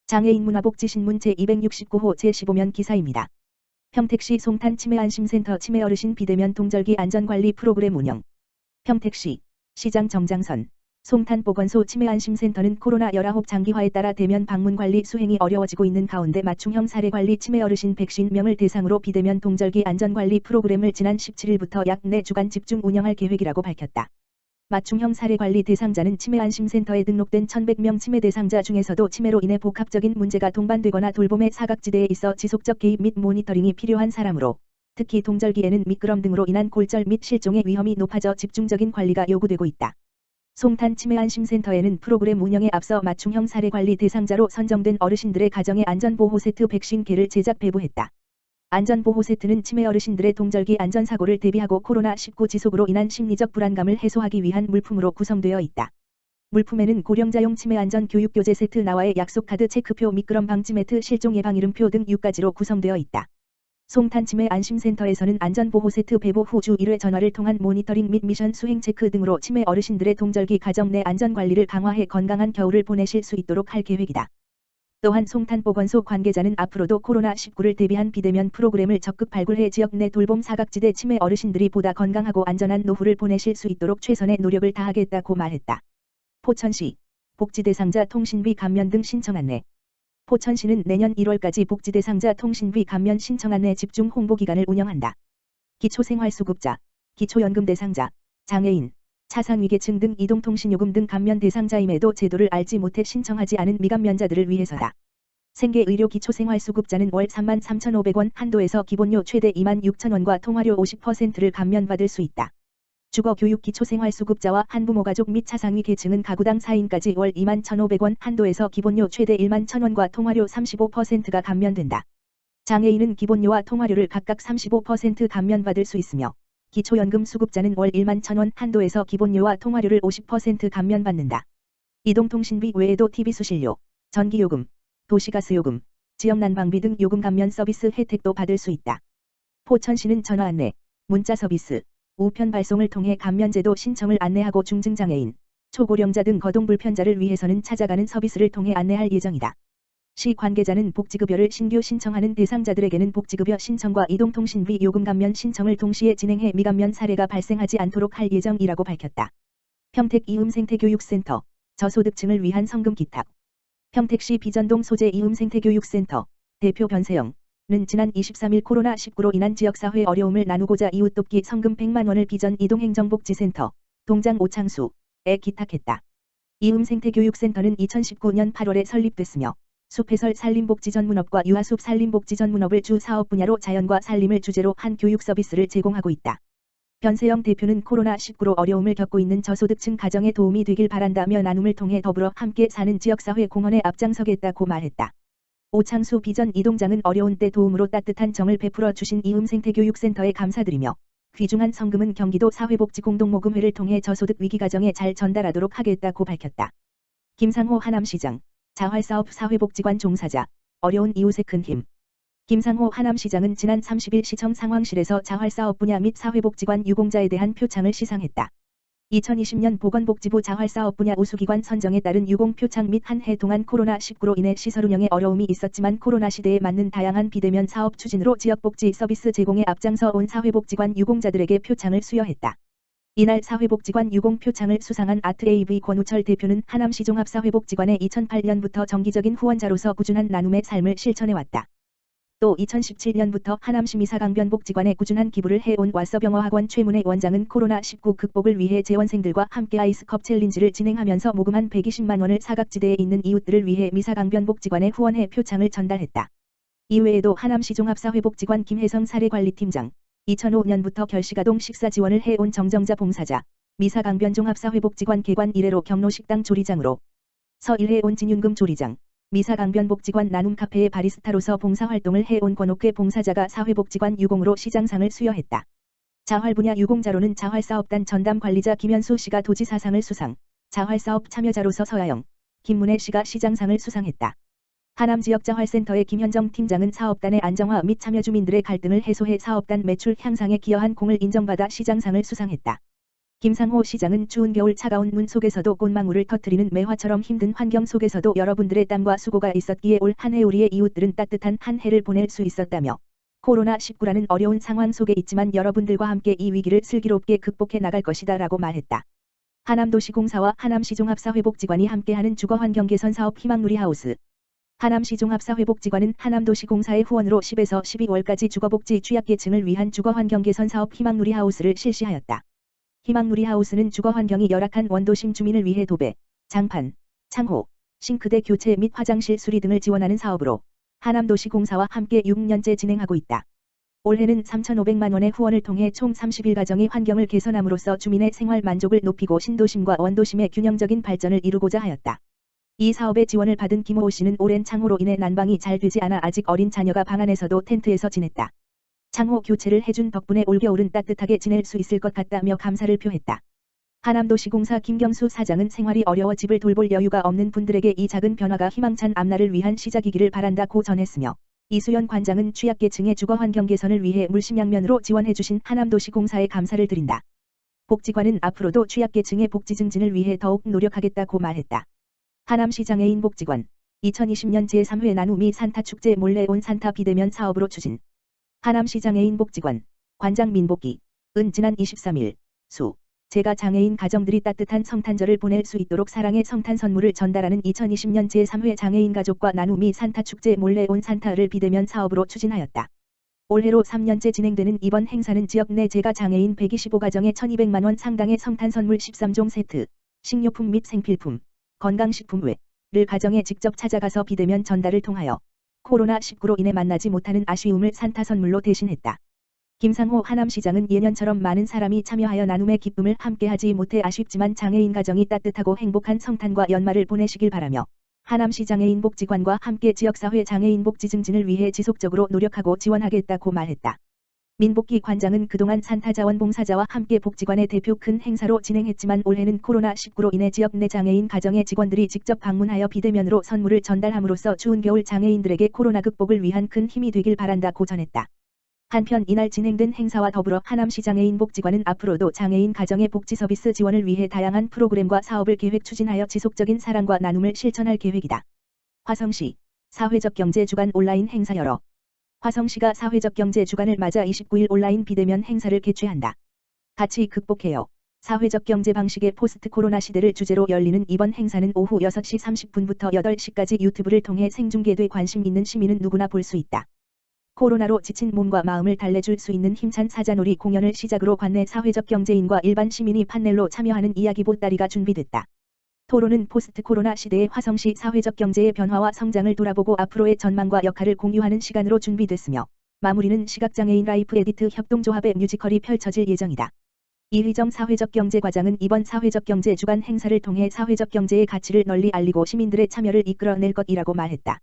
장애인 문화복지신문 제269호 제15면 기사입니다. 평택시 송탄 치매안심센터 치매어르신 비대면 동절기 안전관리 프로그램 운영. 평택시 시장 정장선 송탄보건소 치매안심센터는 코로나19 장기화에 따라 대면 방문관리 수행이 어려워지고 있는 가운데 맞춤형 사례관리 치매어르신 150명을 대상으로 비대면 동절기 안전관리 프로그램을 지난 17일부터 약 4주간 집중 운영할 계획이라고 밝혔다. 맞춤형 사례관리 대상자는 치매안심센터에 등록된 1100명 치매 대상자 중에서도 치매로 인해 복합적인 문제가 동반되거나 돌봄의 사각지대에 있어 지속적 개입 및 모니터링이 필요한 사람으로 특히 동절기에는 미끄럼 등으로 인한 골절 및 실종의 위험이 높아져 집중적인 관리가 요구되고 있다. 송탄 치매안심센터에는 프로그램 운영에 앞서 맞춤형 사례관리 대상자로 선정된 어르신들의 가정에 안전보호 세트 백신계를 제작 배부했다. 안전보호 세트는 치매 어르신들의 동절기 안전사고를 대비하고 코로나19 지속으로 인한 심리적 불안감을 해소하기 위한 물품으로 구성되어 있다. 물품에는 고령자용 치매 안전 교육 교재 세트 나와의 약속카드 체크표 미끄럼 방지 매트 실종 예방 이름표 등 6가지로 구성되어 있다. 송탄 치매 안심센터에서는 안전보호 세트 배부 후 주 1회 전화를 통한 모니터링 및 미션 수행 체크 등으로 치매 어르신들의 동절기 가정 내 안전관리를 강화해 건강한 겨울을 보내실 수 있도록 할 계획이다. 또한 송탄보건소 관계자는 앞으로도 코로나19를 대비한 비대면 프로그램을 적극 발굴해 지역 내 돌봄 사각지대 치매 어르신들이 보다 건강하고 안전한 노후를 보내실 수 있도록 최선의 노력을 다하겠다고 말했다. 포천시 복지대상자 통신비 감면 등 신청 안내. 포천시는 내년 1월까지 복지대상자 통신비 감면 신청 안내 집중 홍보 기간을 운영한다. 기초생활수급자, 기초연금 대상자, 장애인, 차상위계층 등 이동통신요금 등 감면 대상자임에도 제도를 알지 못해 신청하지 않은 미감면자들을 위해서다. 생계의료 기초생활수급자는 월 33,500원 한도에서 기본료 최대 26,000원과 통화료 50%를 감면받을 수 있다. 주거교육기초생활수급자와 한부모가족 및 차상위 계층은 가구당 4인까지 월 21,500원 한도에서 기본료 최대 11,000원과 통화료 35%가 감면된다. 장애인은 기본료와 통화료를 각각 35% 감면받을 수 있으며 기초연금 수급자는 월 11,000원 한도에서 기본료와 통화료를 50% 감면받는다. 이동통신비 외에도 TV수신료, 전기요금, 도시가스요금, 지역난방비 등 요금 감면 서비스 혜택도 받을 수 있다. 포천시는 전화 안내, 문자 서비스, 우편 발송을 통해 감면제도 신청을 안내하고 중증장애인, 초고령자 등 거동불편자를 위해서는 찾아가는 서비스를 통해 안내할 예정이다. 시 관계자는 복지급여를 신규 신청하는 대상자들에게는 복지급여 신청과 이동통신비 요금 감면 신청을 동시에 진행해 미감면 사례가 발생하지 않도록 할 예정이라고 밝혔다. 평택 이음생태교육센터, 저소득층을 위한 성금 기탁. 평택시 비전동 소재 이음생태교육센터, 대표 변세영은 지난 23일 코로나19로 인한 지역사회 어려움을 나누고자 이웃돕기 성금 100만 원을 비전 이동행정복지센터, 동장 오창수에 기탁했다. 이음생태교육센터는 2019년 8월에 설립됐으며 숲해설 산림복지 전문업과 유아숲 산림복지 전문업을 주 사업 분야로 자연과 산림을 주제로 한 교육 서비스를 제공하고 있다. 변세영 대표는 코로나19로 어려움을 겪고 있는 저소득층 가정에 도움이 되길 바란다며 나눔을 통해 더불어 함께 사는 지역사회 공헌에 앞장서겠다고 말했다. 오창수 비전 이동장은 어려운 때 도움으로 따뜻한 정을 베풀어 주신 이음생태교육센터에 감사드리며 귀중한 성금은 경기도 사회복지공동모금회를 통해 저소득 위기가정에 잘 전달하도록 하겠다고 밝혔다. 김상호 하남시장 자활사업 사회복지관 종사자, 어려운 이웃의 큰 힘. 김상호 하남시장은 지난 30일 시청 상황실에서 자활사업 분야 및 사회복지관 유공자에 대한 표창을 시상했다. 2020년 보건복지부 자활사업 분야 우수기관 선정에 따른 유공표창 및 한 해 동안 코로나19로 인해 시설 운영에 어려움이 있었지만 코로나 시대에 맞는 다양한 비대면 사업 추진으로 지역복지 서비스 제공에 앞장서 온 사회복지관 유공자들에게 표창을 수여했다. 이날 사회복지관 유공표창을 수상한 아트AV 권우철 대표는 하남시 종합사회복지관의 2008년부터 정기적인 후원자로서 꾸준한 나눔의 삶을 실천해왔다. 또 2017년부터 하남시 미사강변복지관에 꾸준한 기부를 해온 왓서병어학원 최문혜 원장은 코로나19 극복을 위해 재원생들과 함께 아이스컵 챌린지를 진행하면서 모금한 120만 원을 사각지대에 있는 이웃들을 위해 미사강변복지관에 후원해 표창을 전달했다. 이외에도 하남시 종합사회복지관 김혜성 사례관리팀장, 2005년부터 결식아동 식사 지원을 해온 정정자 봉사자, 미사강변 종합사회복지관 개관 이래로 경로식당 조리장으로 서일해온 진윤금 조리장, 미사강변복지관 나눔카페의 바리스타로서 봉사활동을 해온 권옥회 봉사자가 사회복지관 유공으로 시장상을 수여했다. 자활 분야 유공자로는 자활사업단 전담관리자 김현수 씨가 도지사상을 수상, 자활사업 참여자로서 서하영, 김문혜 씨가 시장상을 수상했다. 하남지역자활센터의 김현정 팀장은 사업단의 안정화 및 참여 주민들의 갈등을 해소해 사업단 매출 향상에 기여한 공을 인정받아 시장상을 수상했다. 김상호 시장은 추운 겨울 차가운 눈 속에서도 꽃망울을 터뜨리는 매화처럼 힘든 환경 속에서도 여러분들의 땀과 수고가 있었기에 올 한 해 우리의 이웃들은 따뜻한 한 해를 보낼 수 있었다며 코로나19라는 어려운 상황 속에 있지만 여러분들과 함께 이 위기를 슬기롭게 극복해 나갈 것이다 라고 말했다. 하남도시공사와 하남시종합사회복지관이 함께하는 주거환경 개선 사업 희망누리하우스. 하남시종합사회복지관은 하남도시공사의 후원으로 10에서 12월까지 주거복지 취약계층을 위한 주거환경 개선 사업 희망누리하우스를 실시하였다. 희망누리하우스는 주거환경이 열악한 원도심 주민을 위해 도배, 장판, 창호, 싱크대 교체 및 화장실 수리 등을 지원하는 사업으로 하남도시공사와 함께 6년째 진행하고 있다. 올해는 3,500만 원의 후원을 통해 총 31가정이 환경을 개선함으로써 주민의 생활 만족을 높이고 신도심과 원도심의 균형적인 발전을 이루고자 하였다. 이 사업의 지원을 받은 김호호 씨는 오랜 창호로 인해 난방이 잘 되지 않아 아직 어린 자녀가 방 안에서도 텐트에서 지냈다. 창호 교체를 해준 덕분에 올겨울은 따뜻하게 지낼 수 있을 것 같다며 감사를 표했다. 하남도시공사 김경수 사장은 생활이 어려워 집을 돌볼 여유가 없는 분들에게 이 작은 변화가 희망찬 앞날을 위한 시작이기를 바란다고 전했으며 이수연 관장은 취약계층의 주거환경 개선을 위해 물심양면으로 지원해주신 하남도시공사에 감사를 드린다. 복지관은 앞으로도 취약계층의 복지 증진을 위해 더욱 노력하겠다고 말했다. 하남시 장애인 복지관 2020년 제3회 나눔이 산타축제 몰래 온 산타 비대면 사업으로 추진. 하남시 장애인 복지관 관장 민복기 은 지난 23일 제가 장애인 가정들이 따뜻한 성탄절을 보낼 수 있도록 사랑의 성탄 선물을 전달하는 2020년 제3회 장애인 가족과 나눔이 산타축제 몰래 온 산타를 비대면 사업으로 추진하였다. 올해로 3년째 진행되는 이번 행사는 지역 내 제가 장애인 125가정에 1,200만 원 상당의 성탄 선물 13종 세트, 식료품 및 생필품, 건강식품 외를 가정에 직접 찾아가서 비대면 전달을 통하여 코로나19로 인해 만나지 못하는 아쉬움을 산타 선물로 대신했다. 김상호 하남시장은 예년처럼 많은 사람이 참여하여 나눔의 기쁨을 함께하지 못해 아쉽지만 장애인 가정이 따뜻하고 행복한 성탄과 연말을 보내시길 바라며 하남시 장애인 복지관과 함께 지역사회 장애인 복지 증진을 위해 지속적으로 노력하고 지원하겠다고 말했다. 민복기 관장은 그동안 산타 자원봉사자와 함께 복지관의 대표 큰 행사로 진행했지만 올해는 코로나19로 인해 지역 내 장애인 가정의 직원들이 직접 방문하여 비대면으로 선물을 전달함으로써 추운 겨울 장애인들에게 코로나 극복을 위한 큰 힘이 되길 바란다고 전했다. 한편 이날 진행된 행사와 더불어 하남시 장애인 복지관은 앞으로도 장애인 가정의 복지 서비스 지원을 위해 다양한 프로그램과 사업을 계획 추진하여 지속적인 사랑과 나눔을 실천할 계획이다. 화성시 사회적 경제 주간 온라인 행사 열어. 화성시가 사회적 경제 주간을 맞아 29일 온라인 비대면 행사를 개최한다. 같이 극복해요. 사회적 경제 방식의 포스트 코로나 시대를 주제로 열리는 이번 행사는 오후 6시 30분부터 8시까지 유튜브를 통해 생중계돼 관심 있는 시민은 누구나 볼 수 있다. 코로나로 지친 몸과 마음을 달래줄 수 있는 힘찬 사자놀이 공연을 시작으로 관내 사회적 경제인과 일반 시민이 판넬로 참여하는 이야기 보따리가 준비됐다. 토론은 포스트 코로나 시대의 화성시 사회적 경제의 변화와 성장을 돌아보고 앞으로의 전망과 역할을 공유하는 시간으로 준비됐으며 마무리는 시각장애인 라이프 에디트 협동조합의 뮤지컬이 펼쳐질 예정이다. 이휘정 사회적 경제 과장은 이번 사회적 경제 주간 행사를 통해 사회적 경제의 가치를 널리 알리고 시민들의 참여를 이끌어낼 것이라고 말했다.